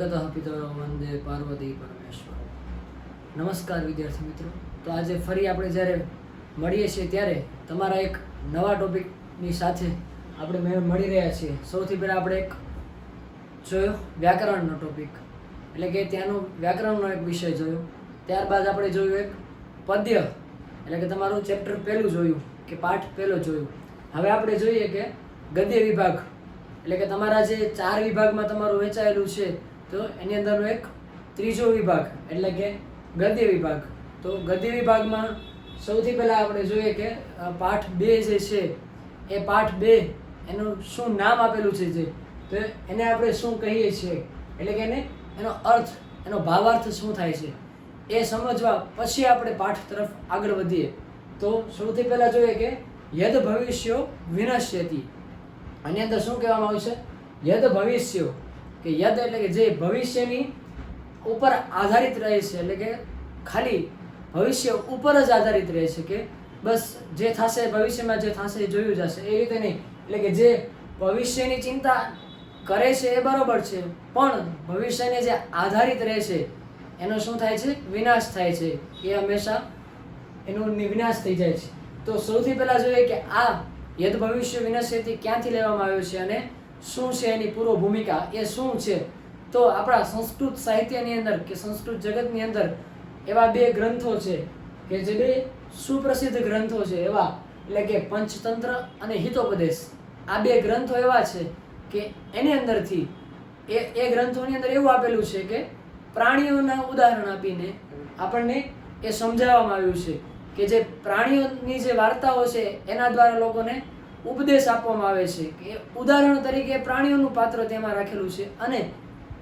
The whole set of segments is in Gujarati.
જગતઃ પિતરો વંદે પાર્વતી પરમેશ્વર। નમસ્કાર વિદ્યાર્થી મિત્રો। તો આજે ફરી આપણે જ્યારે મળીએ છીએ ત્યારે તમારા એક નવા ટોપિકની સાથે આપણે મળી રહ્યા છીએ। સૌથી પહેલાં આપણે એક જોયો વ્યાકરણનો ટોપિક, એટલે કે ત્યાંનું વ્યાકરણનો એક વિષય જોયો। ત્યારબાદ આપણે જોયું એક પદ્ય, એટલે કે તમારું ચેપ્ટર પહેલું જોયું કે પાઠ પહેલો જોયું। હવે આપણે જોઈએ કે ગદ્ય વિભાગ, એટલે કે તમારા જે 4 વિભાગમાં તમારું વહેંચાયેલું છે તો એની અંદરનો એક ત્રીજો વિભાગ એટલે કે ગદ્ય વિભાગ। તો ગદ્ય વિભાગમાં સૌથી પહેલાં આપણે જોઈએ કે પાઠ 2 જે છે એ પાઠ 2 એનું શું નામ આપેલું છે જે, તો એને આપણે શું કહીએ છીએ, એટલે કે એનો અર્થ, એનો ભાવાર્થ શું થાય છે એ સમજવા પછી આપણે પાઠ તરફ આગળ વધીએ। તો સૌથી પહેલાં જોઈએ કે યદ ભવિષ્યો વિનશ્યતિ, આની અંદર શું કહેવામાં આવ્યું છે? યદ ભવિષ્યો, કે યદ એટલે કે જે ભવિષ્યની ઉપર આધારિત રહે છે, એટલે કે ખાલી ભવિષ્ય ઉપર જ આધારિત રહે છે, કે બસ જે થશે ભવિષ્યમાં જે થશે એ જોયું જશે, એ રીતે નહીં। એટલે કે જે ભવિષ્યની ચિંતા કરે છે એ બરોબર છે, પણ ભવિષ્યને જે આધારિત રહે છે એનો શું થાય છે? વિનાશ થાય છે, એ હંમેશા એનો વિનાશ થઈ જાય છે। તો સૌથી પહેલાં જોઈએ કે આ યદ ભવિષ્ય વિનશ્યતિ ક્યાંથી લેવામાં આવ્યો છે અને શું છે એની પૂર્વ ભૂમિકા, એ શું છે? તો આપણા સંસ્કૃત સાહિત્યની અંદર કે સંસ્કૃત જગતની અંદર એવા 2 ગ્રંથો છે કે જે 2 સુપ્રસિદ્ધ ગ્રંથો છે એવા, એટલે કે પંચતંત્ર અને હિતોપદેશ। આ 2 ગ્રંથો એવા છે કે એની અંદરથી એ ગ્રંથોની અંદર એવું આપેલું છે કે પ્રાણીઓના ઉદાહરણ આપીને આપણને એ સમજાવવામાં આવ્યું છે કે જે પ્રાણીઓની જે વાર્તાઓ છે એના દ્વારા લોકોને ઉપદેશ આપવામાં આવે છે, કે ઉદાહરણ તરીકે પ્રાણીઓનું પાત્ર તેમાં રાખેલું છે અને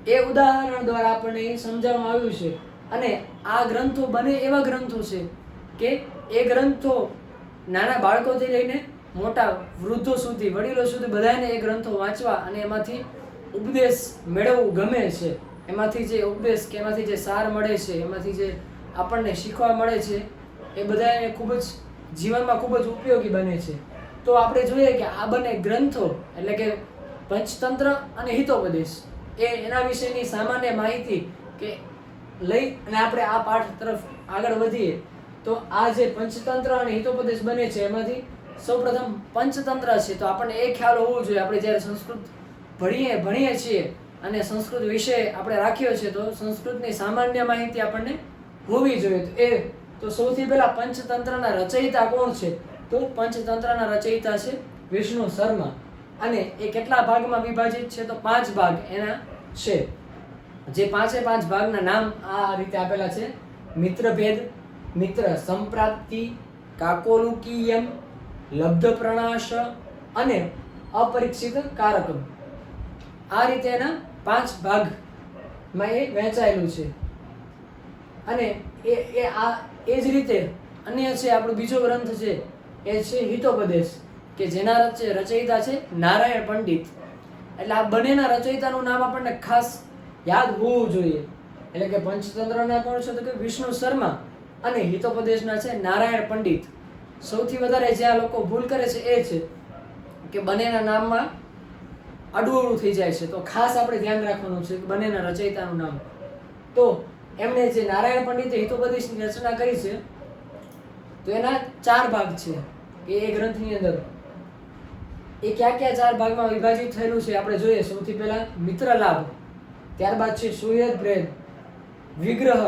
એ ઉદાહરણ દ્વારા આપણને એ સમજાવવામાં આવ્યું છે। અને આ ગ્રંથો બને એવા ગ્રંથો છે કે એ ગ્રંથો નાના બાળકોથી લઈને મોટા વૃદ્ધો સુધી, વડીલો સુધી બધાને એ ગ્રંથો વાંચવા અને એમાંથી ઉપદેશ મેળવવું ગમે છે। એમાંથી જે ઉપદેશ કે એમાંથી જે સાર મળે છે, એમાંથી જે આપણને શીખવા મળે છે એ બધાને ખૂબ જ જીવનમાં ખૂબ જ ઉપયોગી બને છે। તો આપણે જોઈએ કે આ બંને ગ્રંથો એટલે કે પંચતંત્ર અને હિતોપદેશ એના વિશેની સામાન્ય માહિતી કે લઈ અને આપણે આ પાઠ તરફ આગળ વધીએ। તો આ જે પંચતંત્ર અને હિતોપદેશ બને છે એમાંથી સૌપ્રથમ પંચતંત્ર છે, તો આપણને એ ખ્યાલ હોવો જોઈએ, આપણે જ્યારે સંસ્કૃત ભણીએ છીએ અને સંસ્કૃત વિષય આપણે રાખ્યો છે તો સંસ્કૃતની સામાન્ય માહિતી આપણને હોવી જોઈએ। તો સૌથી પહેલા પંચતંત્રના રચયિતા કોણ છે? તો પંચતંત્રના રચયિતા છે વિષ્ણુ શર્મા, અને એ કેટલા ભાગમાં વિભાજિત છે? તો 5 ભાગ એના છે, જે 5 ભાગના નામ આ રીતે આપેલા છે: મિત્રભેદ, મિત્ર સંપ્રાપ્તિ, કાકોલુકીયમ, લબ્ધ પ્રણાશ અને અપરીક્ષિત કારકમ। આ રીતે એના 5 ભાગમાં એ વહેંચાયેલું છે। અને એ જ રીતે અન્ય છે આપણો બીજો ગ્રંથ છે એ છે હિતોપદેશ, કે જેના રચયિતા છે નારાયણ પંડિત। એટલે આ બંનેના રચયિતાનું નામ આપણને ખાસ યાદ હોવું જોઈએ। એટલે કે પંચતંત્રના કોણ છે? તો કે વિષ્ણુ શર્મા, અને હિતોપદેશના છે નારાયણ પંડિત। સૌથી વધારે જે આ લોકો ભૂલ કરે છે એ છે કે બંનેના નામમાં અડવોળું થઈ જાય છે, તો ખાસ આપણે ધ્યાન રાખવાનું છે કે બંનેના રચયિતાનું નામ। તો એમણે જે નારાયણ પંડિતે હિતોપદેશની રચના કરી છે તો એના 4 ભાગ છે કે એ ગ્રંથની અંદર એ કયા 4 ભાગમાં વિભાજિત થયેલું છે આપણે જોઈએ। સૌથી પહેલા મિત્ર લાભ, ત્યારબાદ છે સુયદ ભેદ, વિગ્રહ,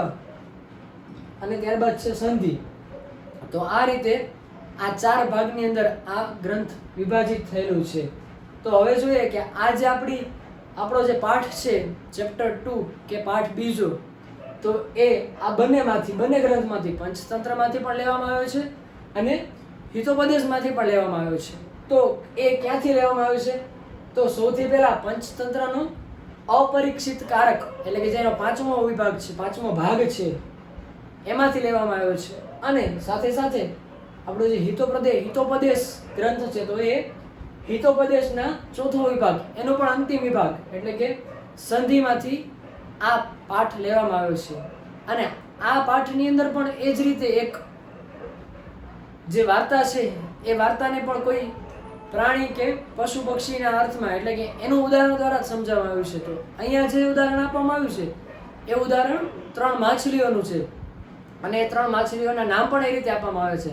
અને ત્યારબાદ છે સંધિ। તો આ રીતે આ 4 ભાગની અંદર આ ગ્રંથ વિભાજિત થયેલું છે। તો હવે જોઈએ કે આ જે આપણો જે પાઠ છે ચેપ્ટર 2 કે પાઠ બીજો, તો એ આ બંને ગ્રંથમાંથી પંચતંત્રમાંથી પણ લેવામાં આવ્યો છે અને હિતોપદેશમાંથી પણ લેવામાં આવ્યો છે। તો એ ક્યાંથી લેવામાં આવ્યો છે? તો સૌથી પહેલા પંચતંત્રનો અપરીક્ષિત કારક, એટલે કે જેનો 5મો વિભાગ છે, 5મો ભાગ છે, એમાંથી લેવામાં આવ્યો છે। અને સાથે સાથે આપણો જે હિતોપદેશ ગ્રંથ છે તો એ હિતોપદેશના 4થો વિભાગ, એનો પણ અંતિમ વિભાગ એટલે કે સંધિમાંથી આ પાઠ લેવામાં આવ્યો છે। અને આ પાઠની અંદર પણ એ જ રીતે એક જે વાર્તા છે એ વાર્તાને પણ કોઈ પ્રાણી કે પશુ પક્ષીના અર્થમાં, એટલે કે એનું ઉદાહરણ દ્વારા જ સમજાવવામાં આવ્યું છે. તો અહીંયા જે ઉદાહરણ આપવામાં આવ્યું છે એ ઉદાહરણ 3 માછલીઓનું છે, અને એ 3 માછલીઓના નામ પણ એ રીતે આપવામાં આવે છે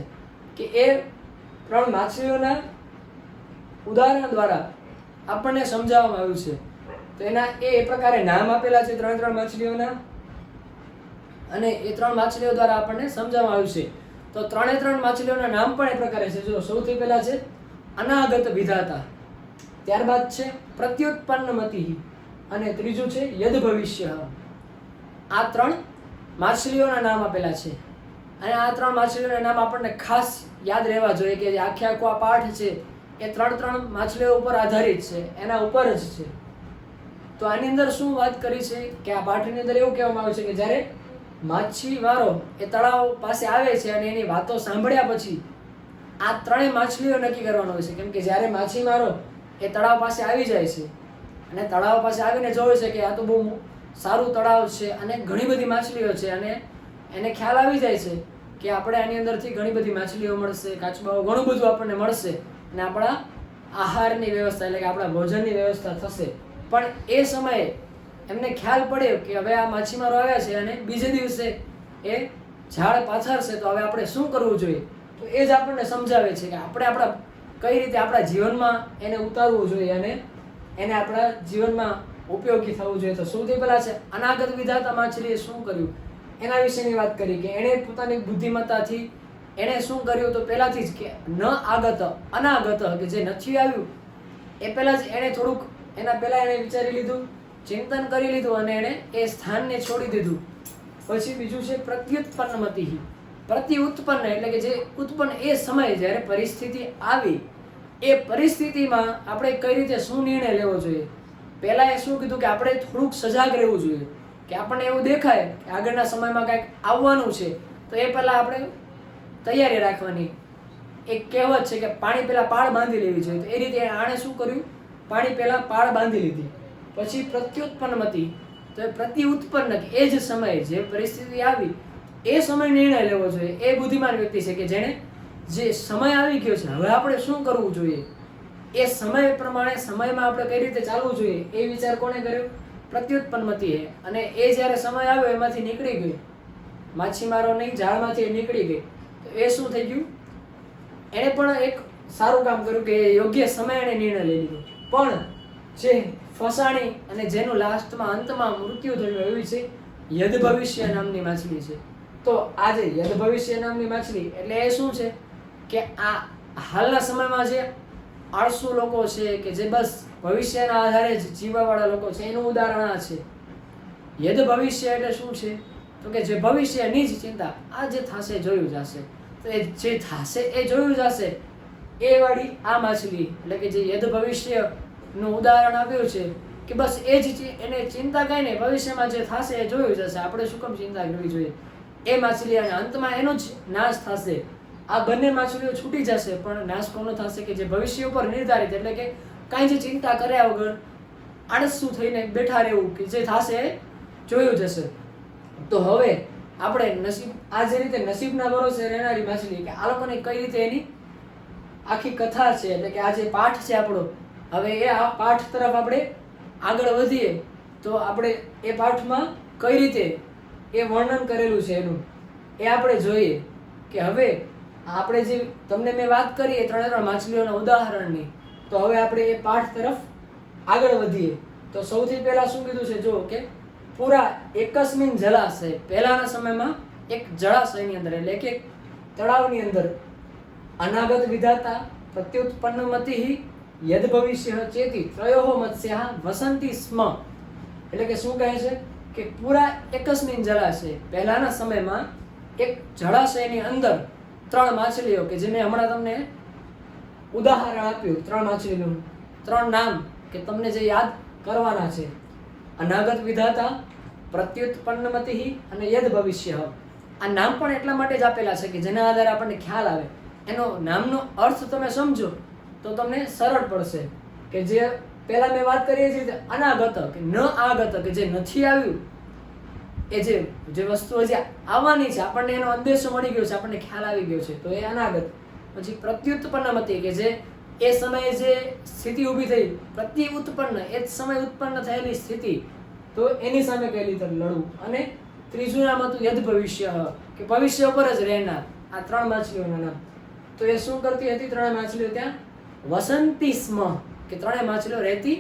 કે એ 3 માછલીઓના ઉદાહરણ દ્વારા આપણને સમજાવવામાં આવ્યું છે. તો એના એ પ્રકારે નામ આપેલા છે 3 માછલીઓના, અને એ 3 માછલીઓ દ્વારા આપણને સમજાવવામાં આવ્યું છે. તો 3 માછલીઓના નામ પણ એ પ્રકારે છે. જો સૌથી પહેલા છે અનાગત વિધાતા, ત્યારબાદ છે પ્રત્યુત્પન્નમતિ, અને ત્રીજું છે યદ ભવિષ્ય. આ 3 માછલીઓના નામ આપેલા છે, અને આ 3 માછલીઓના નામ આપણને ખાસ યાદ રહેવા જોઈએ કે જે આખો આ પાઠ છે એ 3 માછલીઓ ઉપર આધારિત છે, એના ઉપર જ છે. તો આની અંદર શું વાત કરી છે કે આ પાઠની અંદર એવું કહેવામાં આવ્યું છે કે જ્યારે માછીમારો એ તળાવ પાસે આવે છે અને એની વાતો સાંભળ્યા પછી આ 3 માછલીઓ નક્કી કરવાનો હોય છે. કેમ કે જ્યારે માછીમારો એ તળાવ પાસે આવી જાય છે અને તળાવ પાસે આવીને જોવે છે કે આ તો બહુ સારું તળાવ છે અને ઘણી બધી માછલીઓ છે, અને એને ખ્યાલ આવી જાય છે કે આપણે આની અંદરથી ઘણી બધી માછલીઓ મળશે, કાચબાઓ, ઘણું બધું આપણને મળશે, અને આપણા આહારની વ્યવસ્થા એટલે કે આપણા ભોજનની વ્યવસ્થા થશે. પણ એ સમયે એમને ખ્યાલ પડ્યો કે હવે આ માછીમારો આવ્યા છે અને બીજે દિવસે એ ઝાડ પાથરશે, તો હવે આપણે શું કરવું જોઈએ. તો એ જ આપણને સમજાવે છે કે આપણે આપણા કઈ રીતે આપણા જીવનમાં એને ઉતારવું જોઈએ અને એને આપણા જીવનમાં ઉપયોગી થવું જોઈએ. તો સૌથી પહેલા છે અનાગત વિધાતા માછલીએ શું કર્યું એના વિશેની વાત કરી કે એણે પોતાની બુદ્ધિમત્તાથી એણે શું કર્યું. તો પહેલાથી જ કે ન આગત અનાગત, કે જે નથી આવ્યું એ પહેલાં જ એણે થોડુંક એના પહેલાં એણે વિચારી લીધું, ચિંતન કરી લીધું, અને એણે એ સ્થાનને છોડી દીધું. પછી બીજું છે પ્રત્યુત્પન્નમતિ, પ્રતિ ઉત્પન્ન એટલે કે જે ઉત્પન્ન એ સમયે જ્યારે પરિસ્થિતિ આવી એ પરિસ્થિતિમાં આપણે કઈ રીતે શું નિર્ણય લેવો જોઈએ. પહેલાં એ શું કીધું કે આપણે થોડુંક સજાગ રહેવું જોઈએ, કે આપણને એવું દેખાય કે આગળના સમયમાં કંઈક આવવાનું છે તો એ પહેલાં આપણે તૈયારી રાખવાની. એક કહેવત છે કે પાણી પહેલાં પાળ બાંધી લેવી જોઈએ. તો એ રીતે આણે શું કર્યું, પાણી પહેલાં પાળ બાંધી લીધી. પછી પ્રત્યુત્પન્નમતિ, તો એ પ્રતિ ઉત્પન્ન એ જ સમયે જે પરિસ્થિતિ આવી એ સમય નિર્ણય લેવો જોઈએ. એ બુદ્ધિમાન વ્યક્તિ છે કે જેણે જે સમય આવી ગયો છે હવે આપણે શું કરવું જોઈએ, એ સમય પ્રમાણે સમયમાં આપણે કઈ રીતે ચાલવું જોઈએ એ વિચાર કોણે કર્યો, પ્રત્યુત્પન્નમતિએ. અને એ જ્યારે સમય આવ્યો એમાંથી નીકળી ગઈ, માછીમારોની જાળમાંથી નીકળી ગઈ, તો એ શું થઈ ગયું, એણે પણ એક સારું કામ કર્યું કે યોગ્ય સમય એણે નિર્ણય લઈ લીધો. પણ જે ફસાણી અને જેનું લાસ્ટમાં અંતમાં મૃત્યુ થયું એવી છે યદ ભવિષ્ય નામની માછલી છે. તો આ જે યદ ભવિષ્ય નામની માછલી એટલે એ શું છે કે આ હાલના સમયમાં જે આળસુ લોકો છે કે જે બસ ભવિષ્યના આધારે જ જીવવાવાળા લોકો છે એનું ઉદાહરણ આ છે. યદ ભવિષ્ય એટલે શું છે તો કે જે ભવિષ્યની જ ચિંતા, આ જે થશે જોયું જશે, તો એ જે થશે એ જોયું જશે એ વાળી આ માછલી એટલે કે જે યદ ભવિષ્યનું ઉદાહરણ આપ્યું છે કે બસ એ જ એને ચિંતા કાંઈ નહીં, ભવિષ્યમાં જે થશે એ જોયું જશે, આપણે શું કામ ચિંતા કરવી જોઈએ. એ માછલી અને અંતમાં એનો જ નાશ થશે. આ બંને માછલીઓ છૂટી જશે, પણ નાશ કોનો થશે કે જે ભવિષ્ય ઉપર નિર્ધારિત એટલે કે કાંઈ જે ચિંતા કર્યા વગર આળસુ થઈને બેઠા રહેવું કે જે થશે એ જોયું જશે. તો હવે આપણે નસીબ, આ જે રીતે નસીબના ભરોસે રહેનારી માછલી કે આ લોકોને કઈ રીતે એની આખી કથા છે એટલે કે આ જે પાઠ છે આપણો, હવે એ આ પાઠ તરફ આપણે આગળ વધીએ તો આપણે એ પાઠમાં કઈ રીતે એ વર્ણન કરેલું છે એનું એ આપણે જોઈએ કે હવે આપણે જે તમને મેં વાત કરી એ 3 માછલીઓના ઉદાહરણની, તો હવે આપણે એ પાઠ તરફ આગળ વધીએ. તો સૌથી પહેલા શું કીધું છે જો કે પૂરા એકસ્મિન જલાશય, પહેલાના સમયમાં એક જળાશયની અંદર એટલે કે તળાવની અંદર અનાગત વિધાતા પ્રત્યુત્પન્નમતિ યદ ભવિષ્ય ચેતી ત્રયોઃ મત્સ્યાઃ વસંતી સ્મ. એટલે કે શું કહે છે કે પૂરા એકસ્મિન જળાશય, પહેલાના સમયમાં એક જળાશયની અંદર 3 માછલીઓ કે જે મેં હમણાં તમને ઉદાહરણ આપ્યું, 3 માછલીનું 3 નામ કે તમને જે યાદ કરવાના છે, અનાગત વિધાતા, પ્રત્યુત્પન્નમતિ અને યદ ભવિષ્ય. આ નામ પણ એટલા માટે જ આપેલા છે કે જેના આધારે આપણને ખ્યાલ આવે, એનો નામનો અર્થ તમે સમજો તો તમને સરળ પડશે. કે જે પહેલા મેં વાત કરી છે અનાગત કે ન આગત, કે જે નથી આવ્યું, એ જે વસ્તુ હજી આવવાની છે, આપણને એનો અંદેશો મળી ગયો છે, આપણને ખ્યાલ આવી ગયો છે, તો એ અનાગત. પછી પ્રત્યુત્પન્નમતિ કે જે એ સમયે જે સ્થિતિ ઊભી થઈ પ્રતિ ઉત્પન્ન, એ જ સમયે ઉત્પન્ન થયેલી સ્થિતિ, તો એની સામે કઈ રીતે લડવું. અને ત્રીજું નામ હતું યદ ભવિષ્ય, કે ભવિષ્ય ઉપર જ રહેનાર. આ 3 માછલીઓના નામ. તો એ શું કરતી હતી? 3 માછલીઓ ત્યાં વસંતી સ્મ, કે 3 માછલીઓ રહેતી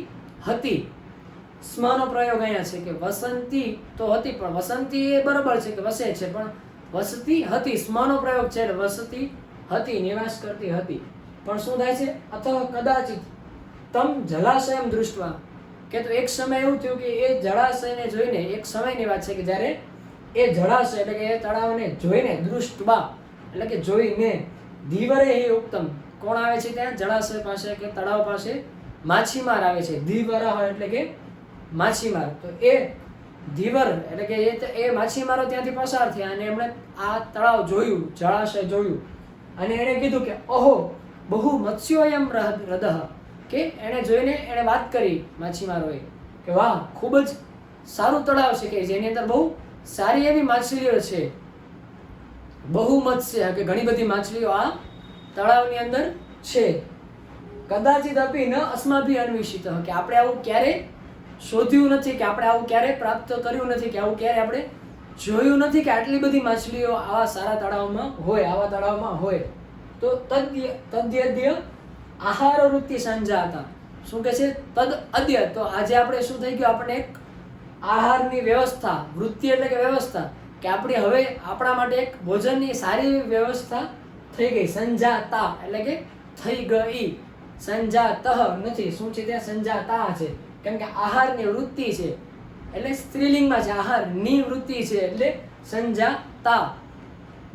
હતી. સ્મનો પ્રયોગ અહીંયા છે કે વસંતી તો હતી, પણ વસંતી એ બરોબર છે કે વસે છે, પણ વસતી હતી. સ્મનો પ્રયોગ છે એટલે વસતી હતી, નિવાસ કરતી હતી. પણ શું થાય છે? અથ કદાચિત તમ જલાશયમ દૃષ્ટવા, કે તો એક સમય એવું થયું કે એ જળાશયને જોઈને, એક સમયની વાત છે કે જ્યારે એ જળાશય એટલે કે એ તળાવને જોઈને, દૃષ્ટવા એટલે કે જોઈને, ધીવરે હિ ઉક્તમ, કોણ આવે છે ત્યાં જળાશય પાસે કે તળાવ પાસે? માછીમાર આવે છે. ધીવરહ એટલે કે માછીમાર. તો એ ધીવર એટલે કે એ માછીમારો ત્યાંથી પસાર થયા અને એમણે આ તળાવ જોયું, જળાશય જોયું, અને એણે કીધું કે ઓહો બહુ મત્સ્યોયમ હૃદહ, કે એણે જોઈને એણે વાત કરી માછીમારોએ કે વાહ ખૂબ જ સારું તળાવ છે કે જેની અંદર બહુ સારી એવી માછલીઓ છે. બહુ મત્સ્ય કે ઘણી બધી માછલીઓ આ તળાવની અંદર છે. કદાચિત અપી ન અસ્માભી અન્વેષિત, કે આપણે આવું ક્યારે શોધ્યું નથી, કે આપણે આવું ક્યારે પ્રાપ્ત કર્યું નથી, કે આવું ક્યારે આપણે જોયું નથી કે આટલી બધી માછલીઓ આવા સારા તળાવમાં હોય, આવા તળાવમાં હોય. તો તદ્યદ્ય આહાર વૃત્તિ સંજાતા, શું કહે છે? તદ અદ્ય, તો આજે આપણે શું થઈ ગયું? આપણને એક આહારની વ્યવસ્થા, વૃત્તિ એટલે કે વ્યવસ્થા, કે આપણી હવે આપણા માટે એક ભોજનની સારી વ્યવસ્થા થઈ ગઈ. સંજાતા એટલે કે થઈ ગઈ, સંજાતઃ નથી. શું છે ત્યાં? સંજાતા છે, કેમ કે આહારની વૃત્તિ છે એટલે સ્ત્રીલિંગમાં છે. આહારની વૃત્તિ છે એટલે સંજાતા.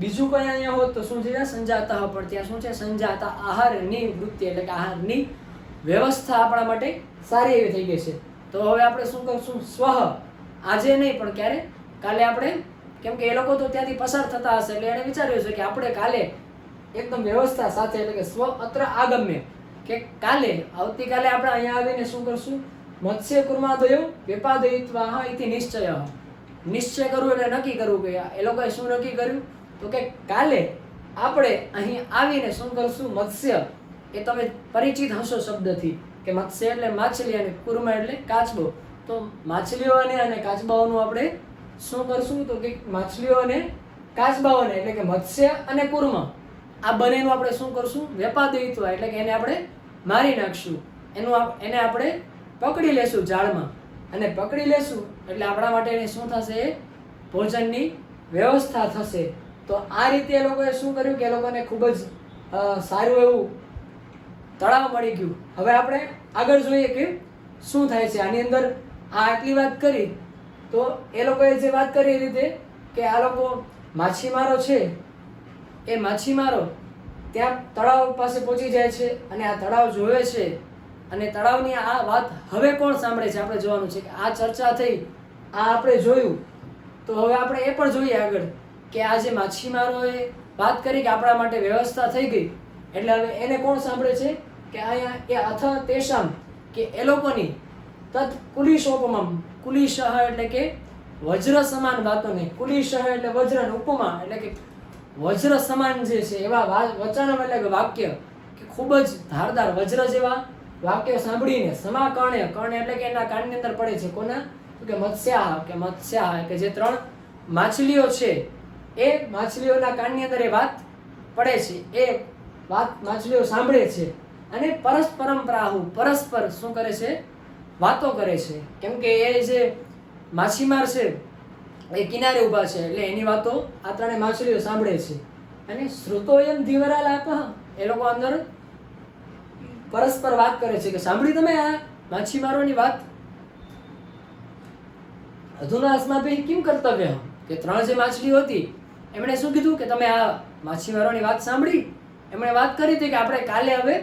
બીજું કોઈ અહીંયા હોત તો શું છે? સંજાતઃ, પણ ત્યાં શું છે? સંજાતા. આહારની વૃત્તિ એટલે કે આહારની વ્યવસ્થા આપણા માટે સારી એવી થઈ ગઈ છે. તો હવે આપણે શું કરશું? સ્વઃ, આજે નહીં પણ ક્યારે? કાલે આપણે, કેમ કે એ લોકો તો ત્યાંથી પસાર થતા હશે એટલે એણે વિચાર્યું છે કે આપણે કાલે એકદમ વ્યવસ્થા સાથે, એટલે કે સ્વ અત્ર આગમ્ય, કે કાલે આવતીકાલે આપણે અહીંયા આવીને શું કરશું? મત્સ્ય કુર્માદયો વ્યપાદયિત્વા ઇતિ નિશ્ચય. નિશ્ચય કરવું એટલે નક્કી કરવું. કે એ લોકોએ શું નક્કી કર્યું? તો કે કાલે આપણે અહીં આવીને શું કરશું? મત્સ્ય, એ તમે પરિચિત હશો શબ્દથી, કે મત્સ્ય એટલે માછલી અને કુર્મા એટલે કાચબો. તો માછલીઓને અને કાચબાઓનું આપણે શું કરશું? તો કે માછલીઓ અને કાચબાઓને એટલે કે મત્સ્ય અને કુર્મા, આ બંનેનું આપણે શું કરશું? વ્યપાદયિત્વ એટલે કે એને આપણે મારી નાખશું. એને આપણે પકડી લેશું જાળમાં, અને પકડી લેશું એટલે આપણા માટે શું થશે? ભોજનની વ્યવસ્થા થશે. તો આ રીતે એ લોકોએ શું કર્યું કે એ લોકોને ખૂબ જ સારું એવું તળાવ મળી ગયું. હવે આપણે આગળ જોઈએ કે શું થાય છે આની અંદર. આ આટલી વાત કરી, તો એ લોકોએ જે વાત કરી એ રીતે કે આ લોકો માછીમારો છે, એ માછીમારો ત્યાં તળાવ પાસે પહોંચી જાય છે અને આ તળાવ જોવે છે. અને તળાવની આ વાત હવે કોણ સાંભળે છે? આપણે જોવાનું છે કે આ ચર્ચા થઈ, આ આપણે જોયું, તો હવે આપણે એ પણ જોઈએ આગળ કે આ જે માછીમારોએ વાત કરી કે આપણા માટે વ્યવસ્થા થઈ ગઈ, એટલે હવે એને કોણ સાંભળે છે? કે અહીંયા એ અથ તેષામ, કે એ લોકોની તત્ કુલિશોપમમ, કુલિશ એટલે કે વજ્ર સમાન વાતોને, કુલિશ એટલે વજ્ર, ઉપમા એટલે કે વજ્ર સમાન જે છે એવા વચન એટલે કે વાક્ય, કે ખૂબ જ ધારદાર વજ્ર જેવા વાક્યો સાંભળીને સમાકર્ણ્ય, કર્ણ એટલે કે એના કાનની અંદર પડે છે. કોના? તો કે મત્સ્યા, કે જે 3 માછલીઓ છે એ માછલીઓના કાનની અંદર એ વાત પડે છે. એ વાત માછલીઓ સાંભળે છે અને પરસ્પરમ પ્રાહુ, પરસ્પર શું કરે છે? વાતો કરે છે. કેમ કે એ જે માછીમાર છે એ કિનારે ઊભા છે એટલે એની વાતો આ 3 માછલીઓ સાંભળે છે. અને શ્રુતોયમ ધીવરાલાપ, એ લોકો અંદર પરસ્પર વાત કરે છે કે સાંભળી તમે આ માછીમારોની વાત? અધુના અસ્માભિ કિમ કર્તવ્ય, કે 3 જે માછલીઓ હતી એમણે શું કીધું કે તમે આ માછીમારોની વાત સાંભળી? એમણે વાત કરી હતી કે આપણે કાલે હવે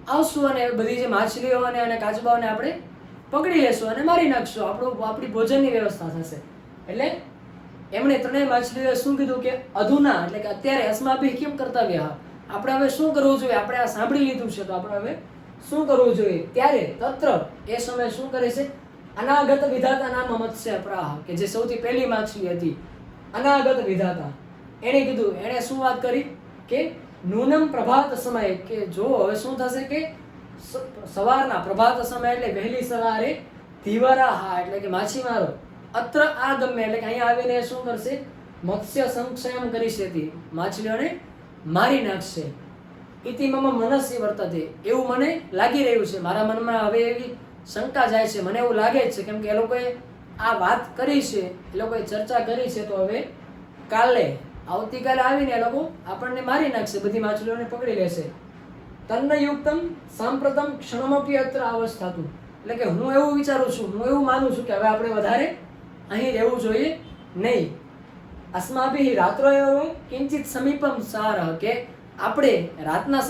આવશું અને બધી જે માછલીઓ અને કાચબાઓને આપણે પકડી લેશું અને મારી નાખશું, આપણી ભોજનની વ્યવસ્થા થશે. એટલે એમણે 3 માછલીઓએ શું કીધું કે અધુના એટલે કે અત્યારે અસ્માભિ કિમ કર્તવ્ય, આપણે હવે શું કરવું જોઈએ? આપણે આ સાંભળી લીધું છે તો આપણે હવે શું કરવું જોઈએ? ત્યારે તત્ર એ સમય શું કરે છે? અનાગત વિધાતા નામ મત્સ્ય પ્રાહ, કે જે સૌથી પહેલી માછલી હતી અનાગત વિધાતા, એણે કીધું, એણે શું વાત કરી કે નૂનમ પ્રભાત સમય, કે જો હવે શું થશે કે સવારના પ્રભાત સમય એટલે વહેલી સવારે ધીવરાહા એટલે કે માછીમારો અત્ર આગમ્ય એટલે કે અહીંયા આવીને શું કરશે, મત્સ્ય સંક્ષયમ કરી છે, માછલીઓને મારી નાખશે. ઇતિ મમ મનસ્ય વર્તતે, એવું મને લાગી રહ્યું છે, મારા મનમાં હવે એવી શંકા જાય છે, મને એવું લાગે છે, કેમ કે એ લોકોએ આ વાત કરી છે, એ લોકોએ ચર્ચા કરી છે, તો હવે આવતીકાલે આવીને એ લોકો આપણને મારી નાખશે, બધી માછલીઓને પકડી લેશે. તન્નયુક્તમ સાંપ્રતમ ક્ષણમપી અત્ર અવસ્થાતું, એટલે કે હું એવું વિચારું છું, હું એવું માનું છું કે હવે આપણે વધારે અહીં રહેવું જોઈએ નહીં. અસ્માભિ રાત્રો કિંચિત સમીપમ સારઃ, કે આપણે રાતના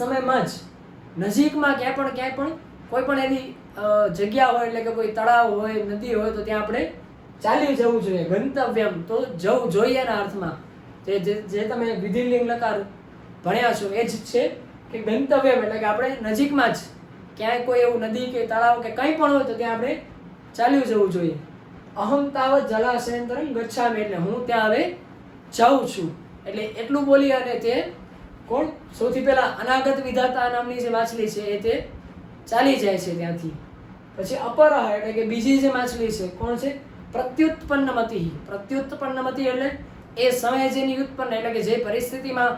સમયમાં જ નજીકમાં ક્યાંય પણ કોઈ પણ એવી જગ્યા હોય, એટલે કે કોઈ તળાવ હોય, નદી હોય, તો ત્યાં આપણે ચાલી જવું જોઈએ. ગંતવ્યમ તો જવું જોઈએ ના અર્થમાં જે તમે વિધિલિંગ લકાર ભણ્યા છો એ જ છે કે ગંતવ્યમ એટલે કે આપણે નજીકમાં જ ક્યાંય કોઈ એવું નદી કે તળાવ કે કંઈ પણ હોય તો ત્યાં આપણે ચાલ્યું જવું જોઈએ. અહમ તાવત જલાશયંતરમ ગચ્છામિ, એટલે હું ત્યાં હવે જાઉં છું. એટલે એટલું બોલી અને તે કોણ, સૌથી પહેલા અનાગત વિધાતા નામની જે માછલી છે એ તે ચાલી જાય છે ત્યાંથી. પછી અપરહ એટલે કે બીજી જે માછલી છે કોણ છે, પ્રત્યુત્પન્નમતી. પ્રત્યુત્પન્નમતી એટલે એ સમયે જેની ઉત્પન્ન એટલે કે જે પરિસ્થિતિમાં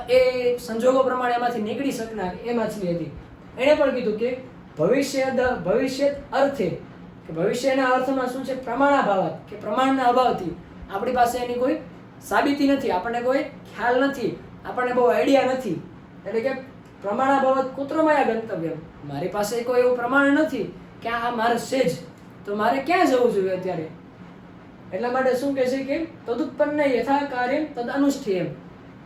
એ સંજોગો પ્રમાણે એમાંથી નીકળી શકનાર એ માછલી હતી. એણે પણ કીધું કે ભવિષ્ય અર્થે, કે ભવિષ્યના અર્થમાં શું છે, પ્રમાણાભાવાત, કે પ્રમાણના અભાવથી આપણી પાસે એની કોઈ સાબિતી નથી, આપણને કોઈ ખ્યાલ નથી, આપણને બહુ આઈડિયા નથી. એટલે કે પ્રમાણાભાવાત કુત્રમાયા ગંતવ્યમ, મારી પાસે કોઈ એવું પ્રમાણ નથી કે આ મારે છે જ, તો મારે ક્યાં જવું જોઈએ અત્યારે. એટલા માટે શું કહે છે કે તદુત્પન્ન યથા કાર્યમ તદ અનુષ્ઠેયમ,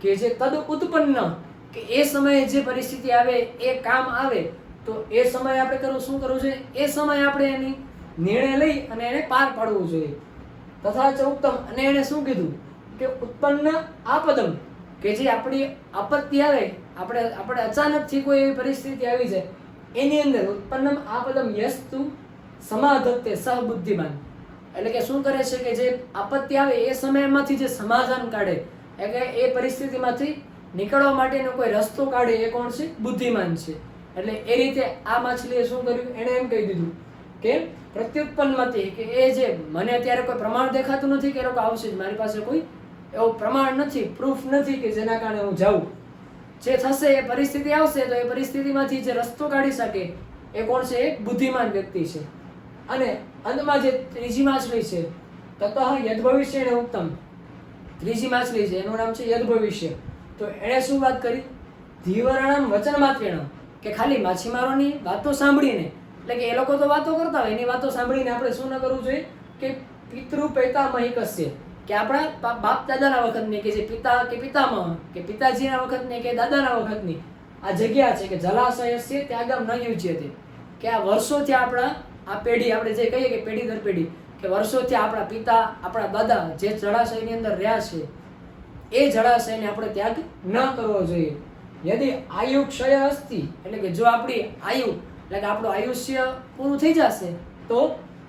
કે જે તદ ઉત્પન્ન, કે એ સમયે જે પરિસ્થિતિ આવે, એ કામ આવે, તો એ સમયે આપણે શું કરવું જોઈએ, એ સમયે આપણે એની નિર્ણય લઈ અને એને પાર પાડવું જોઈએ. તથા ચ ઉત્તમ, અને એણે શું કીધું કે ઉત્પન્ન આપદમ, કે જે આપણી આપત્તિ આવે, આપણે અચાનકથી કોઈ એવી પરિસ્થિતિ આવી જાય, એની અંદર ઉત્પન્નમ આપદમ યસ્તુ સમાધત્તે સહ બુદ્ધિમાન, એટલે કે શું કરે છે કે જે આપત્તિ આવે એ સમયમાંથી જે સમાધાન કાઢે, એટલે એ પરિસ્થિતિમાંથી નીકળવા માટેનો કોઈ રસ્તો કાઢે, એ કોણ છે, બુદ્ધિમાન છે. એટલે એ રીતે આ માછલીએ શું કર્યું, એણે એમ કહી દીધું કે પ્રત્યુત્પન્નમતી, કે એ જે મને અત્યારે કોઈ પ્રમાણ દેખાતું નથી કે એ લોકો આવશે જ, મારી પાસે કોઈ એવું પ્રમાણ નથી, પ્રૂફ નથી કે જેના કારણે હું જાઉં. જે થશે એ પરિસ્થિતિ આવશે તો એ પરિસ્થિતિમાંથી જે રસ્તો કાઢી શકે એ કોણ છે, એ બુદ્ધિમાન વ્યક્તિ છે. અને અંતમાં જે ત્રીજી માછલી છે, તતઃ યદ ભવિષ્ય ઉત્તમ, ત્રીજી માછલી છે એનું નામ છે યદ ભવિષ્ય. તો એણે શું વાત કરી, ધીવરાણામ વચન માત્રેણ, કે ખાલી માછીમારોની વાતો સાંભળીને, એટલે કે એ લોકો તો વાતો કરતા હોય, એની વાતો સાંભળીને આપણે શું ન કરવું જોઈએ કે પિતૃ પૈતામહિકસ્ય, કે આપણા બાપ દાદાના વખતની, કે જે પિતા કે પિતામહ, કે પિતાજીના વખતની કે દાદાના વખતની આ જગ્યા છે કે જલાશયસ્ય ત્યાગમ ન યુજ્યતે, કે આ વર્ષોથી આપણા આ પેઢી, આપણે જે કહીએ કે પેઢી દર પેઢી, કે વર્ષોથી આપણા પિતા આપણા દાદા જે જળાશયની અંદર રહ્યા છે એ જળાશયને આપણે ત્યાગ ન કરવો જોઈએ. યદિ આયુ ક્ષય અસ્તિ, એટલે કે જો આપણી આયુ એટલે કે આપણું આયુષ્ય પૂરું થઈ જશે તો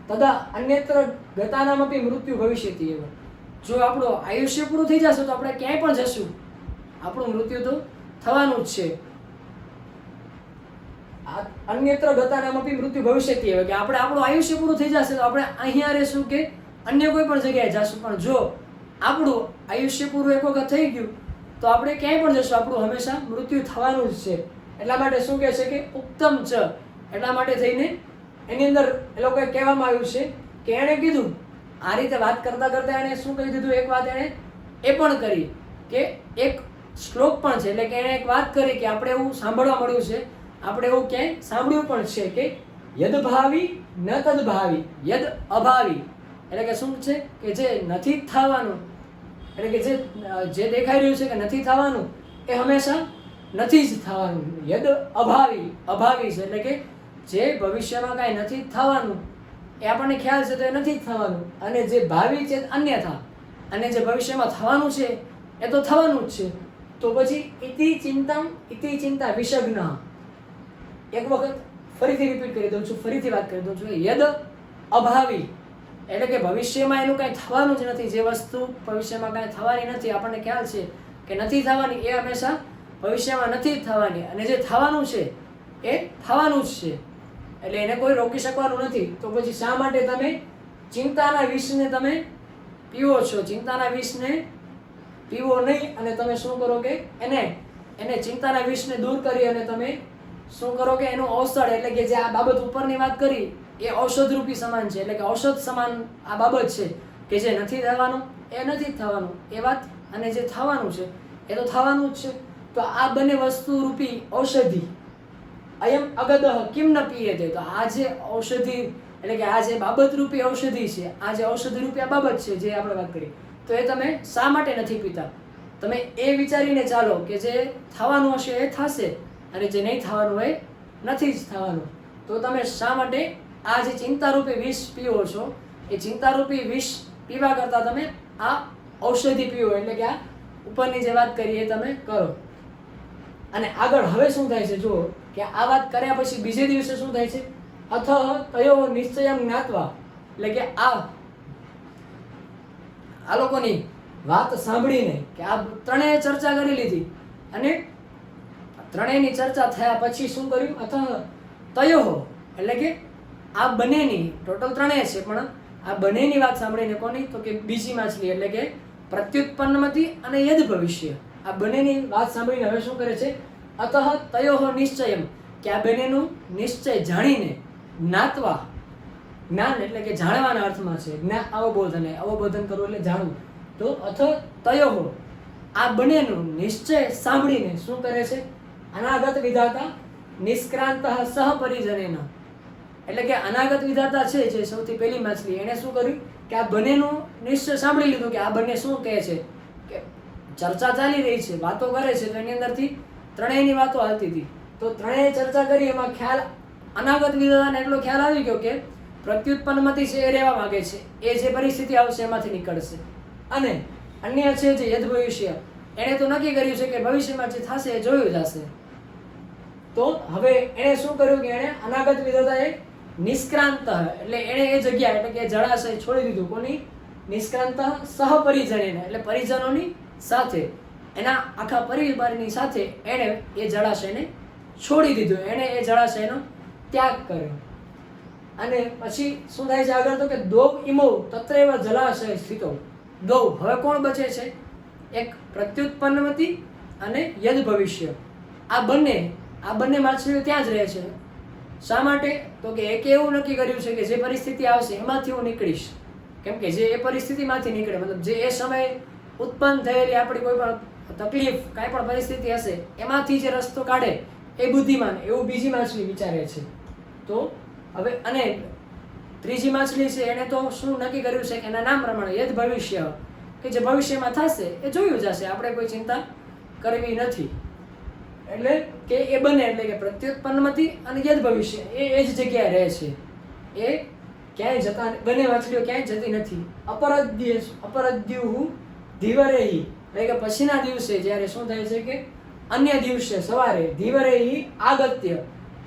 તદા અન્યત્ર ગતાનામપી મૃત્યુ ભવિષ્યતિ એવ, જો આપણું આયુષ્ય પૂરું થઈ જશે તો આપણે ક્યાંય પણ જશું, આપણું મૃત્યુ તો થવાનું જ છે. અન્યત્ર ગતાનામપી મૃત્યુ ભવિષ્યતિ એવ, કે આપણું આયુષ્ય પૂરું થઈ જશે તો આપણે અહીંયા રહેશું કે અન્ય કોઈ પણ જગ્યાએ જશું, પણ જો આપણું આયુષ્ય પૂરું એક વખત થઈ ગયું તો આપણે ક્યાંય પણ જશું, આપણું હંમેશા મૃત્યુ થવાનું જ છે. એટલા માટે શું કહે છે કે ઉત્તમ ચ, એટલા માટે થઈને એની અંદર એ લોકોએ કહેવામાં આવ્યું છે કે એણે કીધું આ રીતે વાત કરતા કરતા એણે શું કહી દીધું, એક વાત એણે એ પણ કરી કે એક શ્લોક પણ છે, એટલે કે એણે એક વાત કરી કે આપણે એવું સાંભળવા મળ્યું છે, આપણે એવું ક્યાંય સાંભળ્યું પણ છે કે યદ ભાવી ન તદ ભાવી યદ અભાવી, એટલે કે શું છે કે જે નથી થવાનું, એટલે કે જે દેખાઈ રહ્યું છે કે નથી થવાનું એ હંમેશા નથી જ થવાનું. યદ અભાવી, અભાવી છે એટલે કે જે ભવિષ્યમાં કાંઈ નથી થવાનું એ આપણને ખ્યાલ છે તો એ નથી જ થવાનું, અને જે ભાવિ છે અન્યથા, અને જે ભવિષ્યમાં થવાનું છે એ તો થવાનું જ છે. તો પછી ઇતિ ચિંતા વિષગ્ન, એક વખત ફરીથી રિપીટ કરી દઉં છું, ફરીથી વાત કરી દઉં છું. યદ અભાવી એટલે કે ભવિષ્યમાં એનું કાંઈ થવાનું જ નથી, જે વસ્તુ ભવિષ્યમાં કાંઈ થવાની નથી, આપણને ખ્યાલ છે કે નથી થવાની એ હંમેશા ભવિષ્યમાં નથી જ થવાની, અને જે થવાનું છે એ થવાનું જ છે, એટલે એને કોઈ રોકી શકવાનું નથી. તો પછી શા માટે તમે ચિંતાના વિષને તમે પીવો છો? ચિંતાના વિષને પીવો નહીં, અને તમે શું કરો કે એને ચિંતાના વિષને દૂર કરી અને તમે શું કરો કે એનું ઔષધ, એટલે કે જે આ બાબત ઉપરની વાત કરી એ ઔષધ રૂપી સમાન છે, એટલે કે ઔષધ સમાન આ બાબત છે કે જે નથી થવાનું એ નથી થવાનું એ વાત, અને જે થવાનું છે એ તો થવાનું જ છે. તો આ બંને વસ્તુ રૂપી ઔષધિ અયમ અગદહ કિમ ન પીયતે, તો આ જે ઔષધિ એટલે કે આ જે બાબત રૂપી ઔષધિ છે, આ જે ઔષધિ રૂપી આ બાબત છે જે આપણે વાત કરી, તો એ તમે શા માટે નથી પીતા? તમે એ વિચારીને ચાલો કે જે થવાનું હશે એ થશે, અને જે નહીં થવાનું હોય નથી જ થવાનું. તો તમે શા માટે આ જે ચિંતારૂપી વિષ પીવો છો? એ ચિંતારૂપી વિષ પીવા કરતાં તમે આ ઔષધિ પીવો, એટલે કે આ ઉપરની જે વાત કરી એ તમે કરો. અને આગળ હવે શું થાય છે જુઓ કે આ વાત કર્યા પછી બીજે દિવસે શું થાય છે? અથ તયો નિશ્ચયમ જ્ઞાત્વા, એટલે કે આ લોકોની વાત સાંભળીને કે આ ત્રણેય ચર્ચા કરી લીધી, અને ત્રણેયની ચર્ચા થયા પછી શું કર્યું? અથ તયો, એટલે કે આ બંનેની ટોટલ ત્રણેય છે, પણ આ બંનેની વાત સાંભળીને કોની? તો કે બીજી માછલી, એટલે કે પ્રત્યુત્પન્નમતી અને યદ ભવિષ્ય, આ બંનેની વાત સાંભળીને હવે શું કરે છે? અતઃ તયો નિશ્ચયમ, કે આ બંનેનું નિશ્ચય જાણીને જ્ઞાત્વા, જ્ઞાન એટલે કે જાણવાના અર્થમાં છે, અવબોધન, અવબોધન કરવું એટલે જાણવું. તો અથ તયો, આ બંનેનું નિશ્ચય સાંભળીને શું કરે છે? અનાગત વિધાતા નિષ્ક્રાંત સહપરિજનેન, એટલે કે અનાગત વિધાતા છે જે સૌથી પહેલી માછલી, એણે શું કર્યું કે આ બંનેનું નિશ્ચય સાંભળી લીધું કે આ બંને શું કહે છે, કે ચર્ચા ચાલી રહી છે, વાતો કરે છે, તો એની અંદરથી ત્રણેયની વાતો હાલતી હતી. તો ત્રણેય ચર્ચા કરી, એમાં ખ્યાલ અનાગત વિધાતાને એટલો ખ્યાલ આવી ગયો કે પ્રત્યુત્પન્નમાંથી છે એ રહેવા માંગે છે, એ જે પરિસ્થિતિ આવશે એમાંથી નીકળશે. અને અન્ય છે જે યદ ભવિષ્ય, એણે તો નક્કી કર્યું છે કે ભવિષ્યમાં જે થશે એ જોયું જશે. તો હવે એણે શું કર્યું કે એણે અનાગત વિધાતાએ નિષ્ક્રાંત, એટલે એણે એ જગ્યા એટલે કે જળાશય છોડી દીધું. કોની? નિષ્ક્રાંત સહપરિજનેન, એટલે પરિજનોની સાથે, એના આખા પરિવારની સાથે એણે એ જળાશયને છોડી દીધું, એણે એ જળાશયનો ત્યાગ કર્યો. અને પછી શું થાય છે આગળ? તો કે દોવ ઇમો તત્રૈવ જલાશય સ્થિતો, દોવ, હવે કોણ બચે છે? એક પ્રત્યુત્પન્નમતી અને યદ ભવિષ્ય, આ બંને માછલીઓ ત્યાં જ રહે છે. શા માટે? તો કે એકે એવું નક્કી કર્યું છે કે જે પરિસ્થિતિ આવશે એમાંથી હું નીકળીશ, કેમ કે જે એ પરિસ્થિતિમાંથી નીકળે, મતલબ જે એ સમયે ઉત્પન્ન થયેલી આપણી કોઈ પણ તકલીફ, કાંઈ પણ પરિસ્થિતિ હશે એમાંથી જે રસ્તો કાઢે એ બુદ્ધિમાન, એવું બીજી માછલી વિચારે છે. તો હવે અને ત્રીજી માછલી છે એણે તો શું નક્કી કર્યું છે કે એના નામ પ્રમાણે યદ ભવિષ્ય, કે જે ભવિષ્યમાં થશે એ જોયું જશે, આપણે કોઈ ચિંતા કરવી નથી. એટલે કે એ બંને, એટલે કે પ્રત્યુત્પન્નમતી અને યદ ભવિષ્ય એ જ જગ્યાએ રહે છે, એ ક્યાંય જતા, બંને માછલીઓ ક્યાંય જતી નથી. અપરદ્યુહુ ધીવરેહી, એટલે કે પછીના દિવસે જ્યારે શું થાય છે કે અન્ય દિવસે સવારે ધીવરેહી આગત્ય,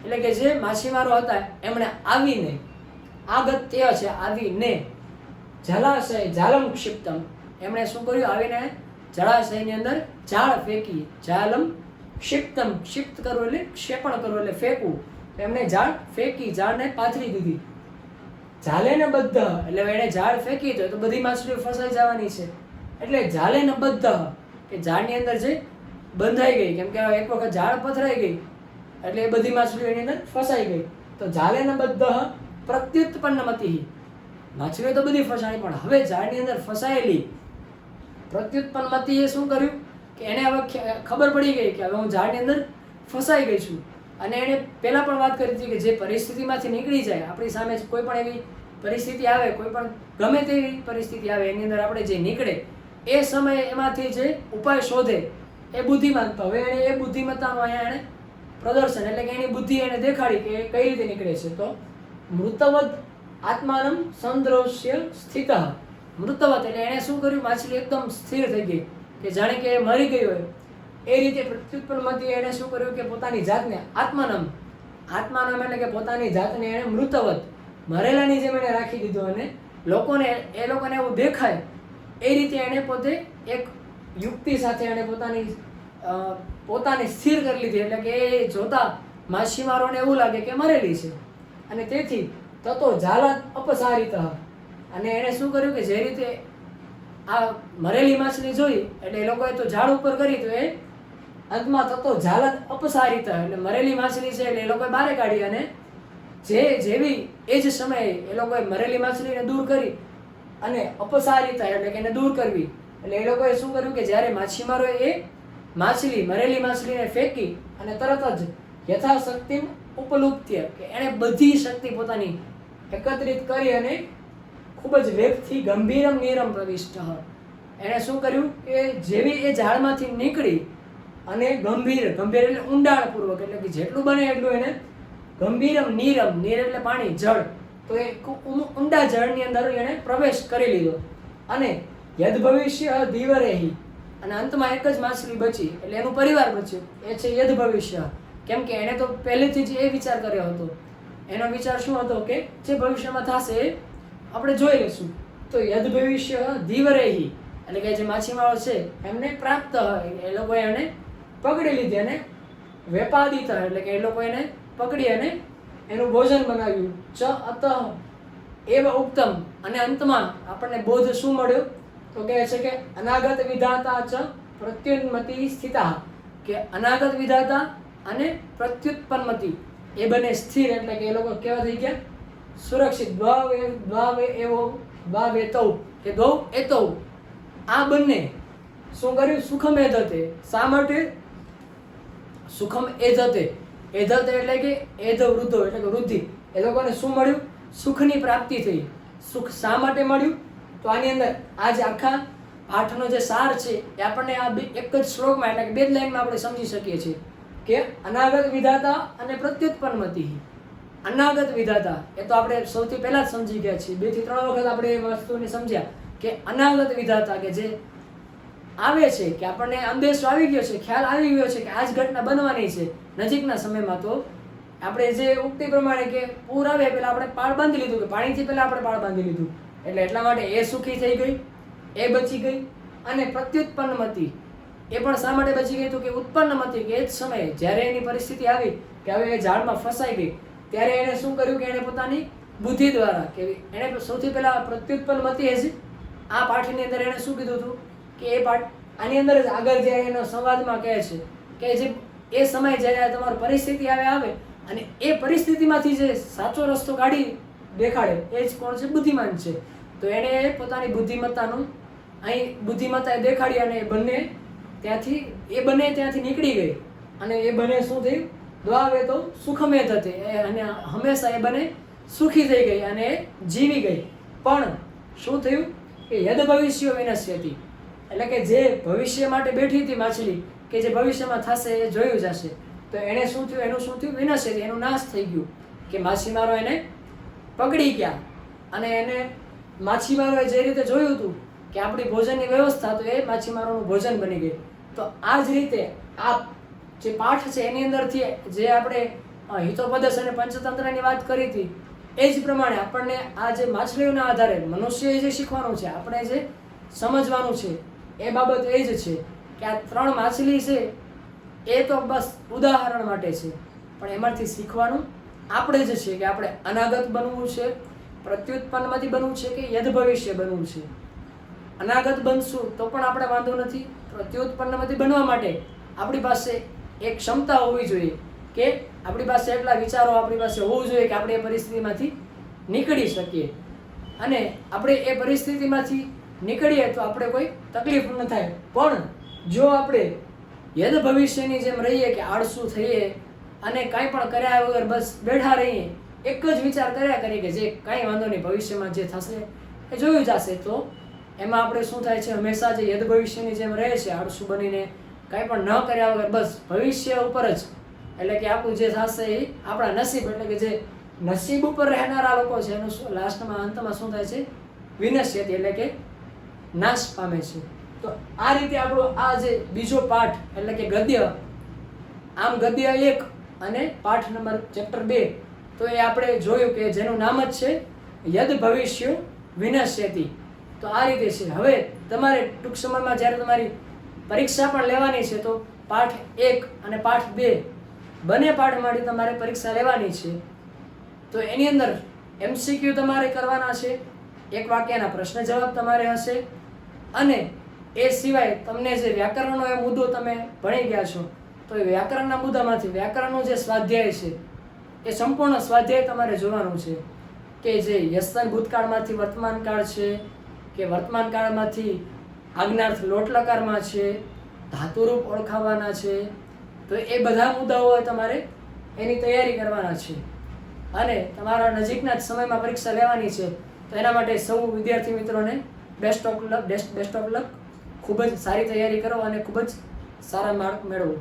એટલે કે જે માછીમારો હતા એમણે આવીને, આગત્ય છે આવીને, જલાશય જાલમ ક્ષિપ્તમ, એમણે શું કર્યું? આવીને જળાશયની અંદર જાળ ફેંકી, જાલમ ક્ષિપ્તમ, ક્ષિપ્ત કરવું એટલે ક્ષેપણ કરવું એટલે ફેંકવું, એમણે જાળ ફેંકી, જાળને પાથરી દીધી. જાલે ને બદ્ધ, એટલે એણે જાળ ફેંકી તો બધી માછલીઓ ફસાઈ જવાની છે, એટલે જાલે ને બદ્ધ, કે જાળની અંદર જે બંધાઈ ગઈ, કેમ કે એક વખત જાળ પથરાઈ ગઈ એટલે એ બધી માછલીઓ એની અંદર ફસાઈ ગઈ. તો જાલે ને બદ્ધ પ્રત્યુત્પન્નમતી, માછલીઓ તો બધી ફસાણી, પણ હવે જાળની અંદર ફસાયેલી પ્રત્યુત્પન્નમતીએ શું કર્યું કે એને હવે ખબર પડી ગઈ કે હવે હું ઝાડની અંદર ફસાઈ ગઈ છું. અને એણે પહેલાં પણ વાત કરી હતી કે જે પરિસ્થિતિમાંથી નીકળી જાય, આપણી સામે કોઈ પણ એવી પરિસ્થિતિ આવે, કોઈ પણ ગમે તેવી પરિસ્થિતિ આવે એની અંદર આપણે જે નીકળે એ સમયે એમાંથી જે ઉપાય શોધે એ બુદ્ધિમાનતા. હવે એણે એ બુદ્ધિમત્તાનું અહીંયા એણે પ્રદર્શન, એટલે કે એની બુદ્ધિ એને દેખાડી કે કઈ રીતે નીકળે છે. તો મૃતવદ આત્માનમ સંદ્રોષ્ય સ્થિત, મૃતવત એટલે એણે શું કર્યું? માછલી એકદમ સ્થિર થઈ ગઈ, કે જાણે કે મરી ગઈ હોય એ રીતે. પ્રત્યુત્પન્નમાંથી એણે શું કર્યું કે પોતાની જાતને આત્માનમ, આત્માનમ એટલે કે પોતાની જાતને એણે મૃતવત, મરેલાની જેમ એણે રાખી દીધું, અને લોકોને એવું દેખાય એ રીતે એણે પોતે એક યુક્તિ સાથે એણે પોતાને સ્થિર કરી લીધી, એટલે કે એ જોતા માછીમારોને એવું લાગે કે મરેલી છે, અને તેથી તતો ઝાલાત અપસારિત, અને એણે શું કર્યું કે જે રીતે આ મરેલી માછલી જોઈ એટલે એ લોકોએ તો ઝાડ ઉપર કરી, તો એ અંતમાં તતો ઝાલાત અપસારિત એટલે મરેલી માછલી છે એટલે એ લોકોએ બહાર કાઢી, અને જેવી એ જ સમયે એ લોકોએ મરેલી માછલીને દૂર કરી અને અપસારિતા એટલે કે એને દૂર કરવી, એટલે એ લોકોએ શું કર્યું કે જ્યારે માછીમારોએ એ મરેલી માછલીને ફેંકી અને તરત જ યથાશક્તિ ઉપલુપ્ત્ય કે એણે બધી શક્તિ પોતાની એકત્રિત કરી અને ખૂબ જ વેગથી ગંભીરમ નીરમ પ્રવિષ્ટ, એણે શું કર્યું કે જેવી એ ઝાડમાંથી નીકળી અને ગંભીર એટલે ઊંડાણપૂર્વક, એટલે કે જેટલું બને એટલું એને ગંભીરમ નીરમ, નીર એટલે પાણી, જળ, તો એ ઊંડા જળની અંદર એણે પ્રવેશ કરી લીધો, અને યદ ભવિષ્ય ધીવરેહી, અને અંતમાં એક જ માછલી બચી એટલે એનું પરિવાર બચ્યું, એ છે યદ ભવિષ્ય. કેમ કે એણે તો પહેલેથી જ એ વિચાર કર્યો હતો, એનો વિચાર શું હતો કે જે ભવિષ્યમાં થશે એ આપણે જોઈ લઈશું. તો યદ ભવિષ્ય ધીવરેહી એટલે કે જે માછીમારો છે એમને પ્રાપ્ત હોય એ લોકોએ એને પકડી લીધી, અને વેપાદિત એટલે કે એ લોકો એને પકડી અને એનું ભોજન બનાવ્યું. ચ અત એવ ઉક્તમ, અને અંતમાં આપણને બોધ શું મળ્યો તો કહે છે કે અનાગત વિધાતા ચ પ્રત્યુન્મતિ સ્થિતા, કે અનાગત વિધાતા અને પ્રત્યુત્પન્નમતિ એ બંને સ્થિર એટલે કે એ લોકો કેવા થઈ ગયા સુરક્ષિત. આ બંને શું કર્યું સુખમ એધતે, શા માટે સુખમ એધતે, એધતે એટલે કે એધ વૃદ્ધો એટલે કે વૃદ્ધિ, એ લોકોને શું મળ્યું સુખની પ્રાપ્તિ થઈ. સુખ શા માટે મળ્યું તો આની અંદર આ જે આખા પાઠનો જે સાર છે એ આપણને આ એક જ શ્લોકમાં એટલે કે બે જ લાઈનમાં આપણે સમજી શકીએ છીએ કે અનાગત વિધાતા અને પ્રત્યુત્પન્નમતિ. અનાગત વિધાતા એ તો આપણે સૌથી પહેલા જ સમજી ગયા છીએ, 2 થી 3 વખત આપણે એ વસ્તુને સમજ્યા કે અનાગત વિધાતા કે જે આવે છે કે આપણને અંદેશો આવી ગયો છે, ખ્યાલ આવી ગયો છે કે આ જ ઘટના બનવાની છે નજીકના સમયમાં, તો આપણે જે ઉક્તિ પ્રમાણે કે પૂર આવે પહેલા આપણે પાળ બાંધી લીધું, કે પાણીથી પહેલા આપણે પાળ બાંધી લીધું, એટલે એટલા માટે એ સુખી થઈ ગઈ, એ બચી ગઈ. અને પ્રત્યુત્પન્નમતિ એ પણ શા માટે બચી ગઈ તો કે ઉત્પન્નમતિ કે એ જ સમયે જ્યારે એની પરિસ્થિતિ આવી કે હવે એ ઝાડમાં ફસાઈ ગઈ ત્યારે એણે શું કર્યું કે એણે પોતાની બુદ્ધિ દ્વારા કે એણે સૌથી પહેલા પ્રત્યુત્પન્નમતિ એ જ આ પાઠની અંદર એણે શું કીધું હતું કે એ પાઠ આની અંદર જ આગળ જ્યારે એનો સંવાદમાં કહે છે કે જે એ સમયે જ્યારે તમારી પરિસ્થિતિ આવે અને એ પરિસ્થિતિમાંથી જે સાચો રસ્તો કાઢી દેખાડે એ જ કોણ છે બુદ્ધિમાન છે. તો એણે પોતાની બુદ્ધિમત્તાનું અહીં બુદ્ધિમત્તાએ દેખાડી અને એ બંને ત્યાંથી નીકળી ગઈ, અને એ બંને શું થયું દ્વાવે તો સુખમેદ હતી, અને હંમેશા એ બંને સુખી થઈ ગઈ અને જીવી ગઈ. પણ શું થયું કે યદ ભવિષ્ય વિનશ્યતિ એટલે કે જે ભવિષ્ય માટે બેઠી હતી માછલી કે જે ભવિષ્યમાં થશે એ જોયું જશે, તો એને શું થયું એનું શું થયું વિનશ્યતિ એનું નાશ થઈ ગયું કે માછીમારો એને પકડી ગયા, અને એને માછીમારોએ જે રીતે જોયું હતું કે આપણી ભોજનની વ્યવસ્થા તો એ માછીમારોનું ભોજન બની ગઈ. તો આ જ રીતે આ જે પાઠ છે એની અંદરથી જે આપણે હિતોપદેશ અને પંચતંત્રની વાત કરી હતી એ જ પ્રમાણે આપણને આ જે માછલીઓના આધારે મનુષ્યએ જે શીખવાનું છે, આપણે જે સમજવાનું છે એ બાબત એ જ છે કે આ 3 માછલી છે એ તો બસ ઉદાહરણ માટે છે, પણ એમાંથી શીખવાનું આપણે જ છે કે આપણે અનાગત બનવું છે, પ્રત્યુત્પન્નમાંથી બનવું છે કે યદ ભવિષ્ય બનવું છે. અનાગત બનશું તો પણ આપણે વાંધો નથી, પ્રત્યુત્પન્નમાંથી બનવા માટે આપણી પાસે એક ક્ષમતા હોવી જોઈએ કે આપણી પાસે એટલા વિચારો આપણી પાસે હોવું જોઈએ કે આપણે એ પરિસ્થિતિમાંથી નીકળી શકીએ, અને આપણે એ પરિસ્થિતિમાંથી નીકળીએ તો આપણે કોઈ તકલીફ ન થાય. પણ જો આપણે યદ ભવિષ્યની જેમ રહીએ કે આળસુ થઈએ અને કાંઈ પણ કર્યા વગર બસ બેઠા રહીએ, એક જ વિચાર કર્યા કરીએ કે જે કાંઈ વાંધો નહીં ભવિષ્યમાં જે થશે એ જોયું જશે, તો એમાં આપણે શું થાય છે હંમેશા જે યદ ભવિષ્યની જેમ રહે છે આળસુ બનીને કાંઈ પણ ન કર્યા વગર બસ ભવિષ્ય ઉપર જ એટલે કે આપણું જે થશે એ આપણા નસીબ એટલે કે જે નસીબ ઉપર રહેનારા લોકો છે એનું લાસ્ટમાં અંતમાં શું થાય છે વિનશ્યતિ એટલે કે નાશ પામે છે. તો આ રીતે આપણો આ જે બીજો પાઠ એટલે કે ગદ્ય, આમ ગદ્ય 1 અને પાઠ નંબર ચેપ્ટર 2 તો એ આપણે જોયું કે જેનું નામ જ છે યદ ભવિષ્ય વિનશ્યતિ. તો આ રીતે છે. હવે તમારે ટૂંક સમયમાં જ્યારે તમારી પરીક્ષા પણ લેવાની છે તો પાઠ 1 અને પાઠ 2 બંને પાઠ માટે તમારે પરીક્ષા લેવાની છે. તો એની અંદર MCQ તમારે કરવાના છે, એક વાક્યના પ્રશ્ન જવાબ તમારે હશે, અને એ સિવાય તમને જે વ્યાકરણનો એ મુદ્દો તમે ભણી ગયા છો તો એ વ્યાકરણના મુદ્દામાંથી વ્યાકરણનો જે સ્વાધ્યાય છે એ સંપૂર્ણ સ્વાધ્યાય તમારે જોવાનું છે કે જે યસ્તન ભૂતકાળમાંથી વર્તમાન કાળ છે કે વર્તમાન કાળમાંથી આજ્ઞાર્થ લોટ લકારમાં છે, ધાતુરૂપ ઓળખાવાના છે. તો એ બધા મુદ્દાઓ તમારે એની તૈયારી કરવાના છે અને તમારા નજીકના જ સમયમાં પરીક્ષા લેવાની છે. તો એના માટે સૌ વિદ્યાર્થી મિત્રોને બેસ્ટ ઓફ લક. ખૂબ જ સારી તૈયારી કરો અને ખૂબ જ સારા માર્ક મેળવો.